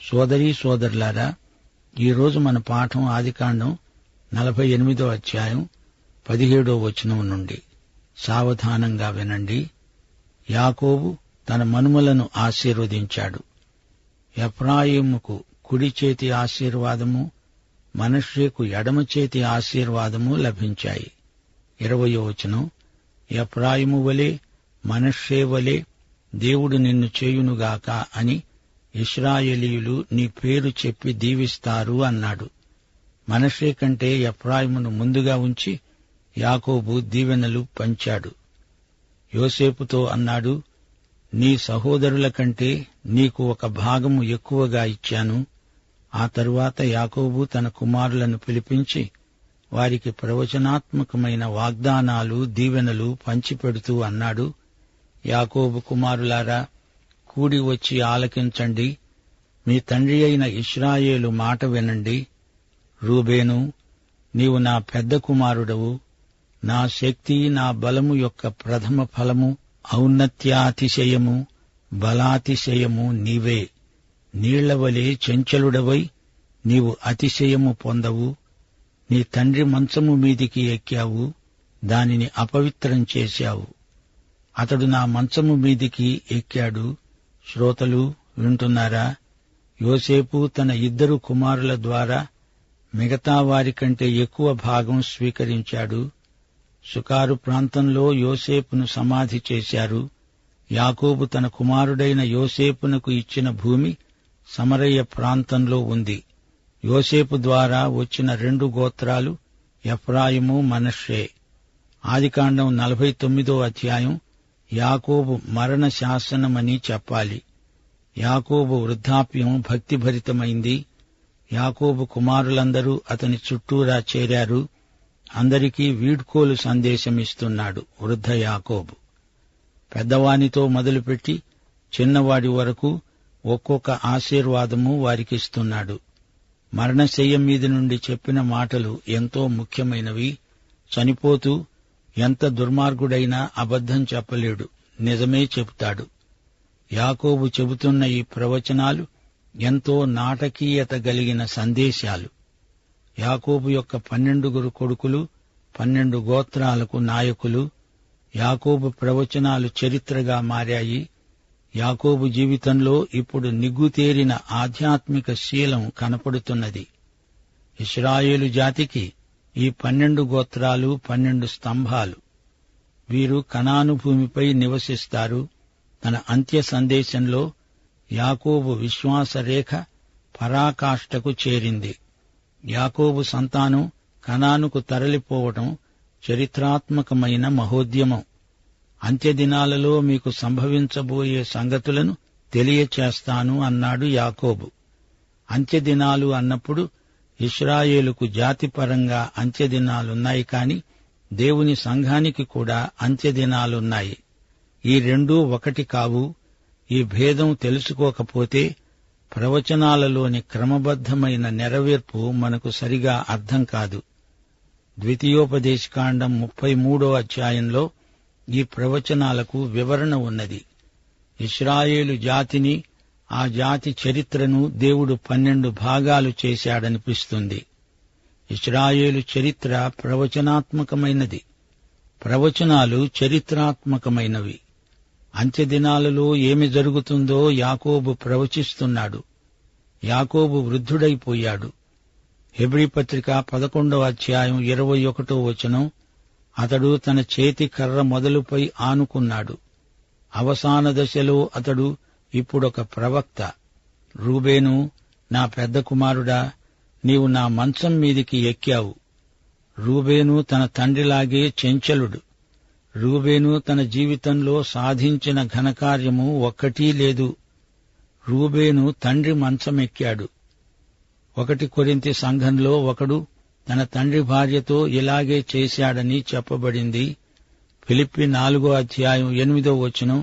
సోదరీ సోదరులారా, ఈరోజు మన పాఠం ఆదికాండం 48వ అధ్యాయం 17వ వచనం నుండి. సావధానంగా వినండి. యాకోబు తన మనుమలను ఆశీర్వదించాడు. ఎఫ్రాయిముకు కుడి చేతి ఆశీర్వాదము, మనష్షేకు ఎడమ చేతి ఆశీర్వాదము లభించాయి. 20వ వచనం, ఎఫ్రాయిము వలె మనష్షే వలె దేవుడు నిన్ను చేయునుగాక అని ఇశ్రాయేలీయులు నీ పేరు చెప్పి దీవిస్తారు అన్నాడు. మనష్షే కంటే ఎఫ్రాయిమును ముందుగా ఉంచి యాకోబు దీవెనలు పంచాడు. యోసేపుతో అన్నాడు, నీ సహోదరుల కంటే నీకు ఒక భాగము ఎక్కువగా ఇచ్చాను. ఆ తరువాత యాకోబు తన కుమారులను పిలిపించి వారికి ప్రవచనాత్మకమైన వాగ్దానాలు, దీవెనలు పంచిపెడుతూ అన్నాడు, యాకోబు కుమారులారా, కూడి వచ్చి ఆలకించండి. మీ తండ్రి అయిన ఇశ్రాయేలు మాట వినండి. రూబేను, నీవు నా పెద్ద కుమారుడవు. నా శక్తి, నా బలము యొక్క ప్రథమ ఫలము, ఔన్నత్యాతిశయము, బలాతిశయము నీవే. నీళ్లవలే చంచలుడవై నీవు అతిశయము పొందవు. నీ తండ్రి మంచము మీదికి ఎక్కావు, దానిని అపవిత్రం చేశావు. అతడు నా మంచము మీదికి ఎక్కాడు. శ్రోతలు వింటున్నారా? యోసేపు తన 2 కుమారుల ద్వారా మిగతా వారికంటే ఎక్కువ భాగం స్వీకరించాడు. సుకారు ప్రాంతంలో యోసేపును సమాధి చేశారు. యాకోబు తన కుమారుడైన యోసేపునకు ఇచ్చిన భూమి సమరయ్య ప్రాంతంలో ఉంది. యోసేపు ద్వారా వచ్చిన 2 గోత్రాలు ఎఫ్రాయిము, మనష్షే. ఆదికాండం 49వ అధ్యాయం యాకోబు మరణ శాసనమని చెప్పాలి. యాకోబు వృద్ధాప్యం భక్తిభరితమైంది. యాకోబు కుమారులందరూ అతని చుట్టూరా చేరారు. అందరికీ వీడ్కోలు సందేశమిస్తున్నాడు వృద్ధ యాకోబు. పెద్దవానితో మొదలుపెట్టి చిన్నవాడి వరకు ఒక్కొక్క ఆశీర్వాదము వారికిస్తున్నాడు. మరణశయ్య మీద నుండి చెప్పిన మాటలు ఎంతో ముఖ్యమైనవి. చనిపోతూ ఎంత దుర్మార్గుడైనా అబద్ధం చెప్పలేడు, నిజమే చెబుతాడు. యాకోబు చెబుతున్న ఈ ప్రవచనాలు ఎంతో నాటకీయత కలిగిన సందేశాలు. యాకోబు యొక్క 12 కొడుకులు 12 గోత్రాలకు నాయకులు. యాకోబు ప్రవచనాలు చరిత్రగా మారాయి. యాకోబు జీవితంలో ఇప్పుడు నిగ్గుతేరిన ఆధ్యాత్మిక శీలం కనపడుతున్నది. ఇశ్రాయేలు జాతికి ఈ 12 గోత్రాలు 12 స్తంభాలు. వీరు కనాను భూమిపై నివసిస్తారు. తన అంత్య సందేశంలో యాకోబు విశ్వాసరేఖ పరాకాష్ఠకు చేరింది. యాకోబు సంతానం కనానుకు తరలిపోవటం చరిత్రాత్మకమైన మహోద్యమం. అంత్యదినాలలో మీకు సంభవించబోయే సంగతులను తెలియచేస్తాను అన్నాడు యాకోబు. అంత్యదినాలు అన్నప్పుడు ఇశ్రాయేలుకు జాతిపరంగా అంత్యదినాలున్నాయి, కాని దేవుని సంఘానికి కూడా అంత్యదినాలున్నాయి. ఈ రెండూ ఒకటి కావు. ఈ భేదం తెలుసుకోకపోతే ప్రవచనాలలోని క్రమబద్ధమైన నెరవేర్పు మనకు సరిగా అర్థం కాదు. ద్వితీయోపదేశకాండం 33వ అధ్యాయంలో ఈ ప్రవచనాలకు వివరణ ఉన్నది. ఇశ్రాయేలు జాతిని, ఆ జాతి చరిత్రను దేవుడు 12 భాగాలు చేశాడనిపిస్తుంది. ఇశ్రాయేలు చరిత్ర ప్రవచనాత్మకమైనది. ప్రవచనాలు చరిత్రాత్మకమైనవి. అంత్యదినాలలో ఏమి జరుగుతుందో యాకోబు ప్రవచిస్తున్నాడు. యాకోబు వృద్ధుడైపోయాడు. హెబ్రీ పత్రిక 11వ అధ్యాయం 21వ వచనం, అతడు తన చేతి కర్ర మొదలుపై ఆనుకున్నాడు. అవసాన దశలో అతడు ఇప్పుడొక ప్రవక్త. రూబేను, నా పెద్ద కుమారుడా, నీవు నా మంచం మీదికి ఎక్కావు. రూబేను తన తండ్రిలాగే చెంచలుడు. రూబేను తన జీవితంలో సాధించిన ఘనకార్యము ఒక్కటీ లేదు. రూబేను తండ్రి మంచమెక్కాడు. 1 కొరింథీ సంఘంలో ఒకడు తన తండ్రి భార్యతో ఇలాగే చేశాడని చెప్పబడింది. ఫిలిప్పీ 4 అధ్యాయం 8 వచనం.